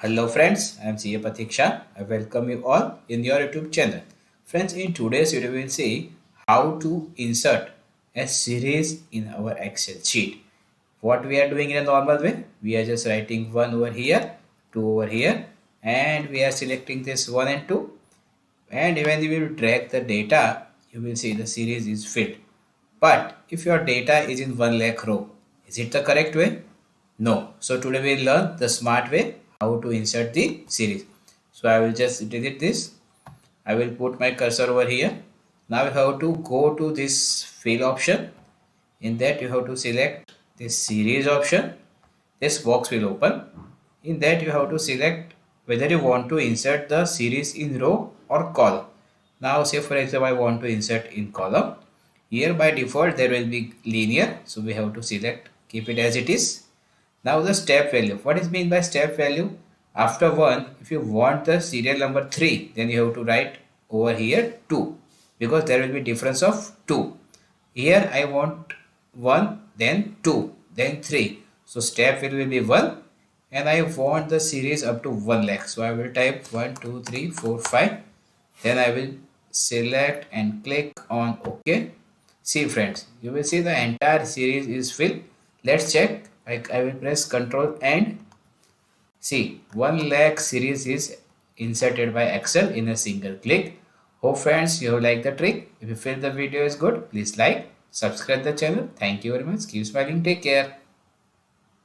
Hello friends, I am CA Patiksha. I welcome you all in your YouTube channel. Friends, in today's video we will see how to insert a series in our Excel sheet. What we are doing in a normal way, we are just writing 1 over here, 2 over here, and we are selecting this 1 and 2. And when you will drag the data, you will see the series is filled. But if your data is in 1 lakh row, is it the correct way? No. So today we will learn the smart way how to insert the series. So I will just delete this. I will put my cursor over here. Now you have to go to this fill option. In that you have to select this series option. This box will open. In that you have to select whether you want to insert the series in row or column. Now say for example I want to insert in column. Here by default there will be linear, so we have to select keep it as it is. Now the step value. What is mean by step value? After 1, if you want the serial number 3, then you have to write over here 2 because there will be difference of 2. Here I want 1, then 2, then 3. So step value will be 1 and I want the series up to 1 lakh. So I will type 1, 2, 3, 4, 5. Then I will select and click on OK. See friends, you will see the entire series is filled. Let's check. I will press Ctrl and see 1 lakh series is inserted by Excel in a single click. Hope friends you have liked the trick. If you feel the video is good, please like, subscribe the channel. Thank you very much. Keep smiling. Take care.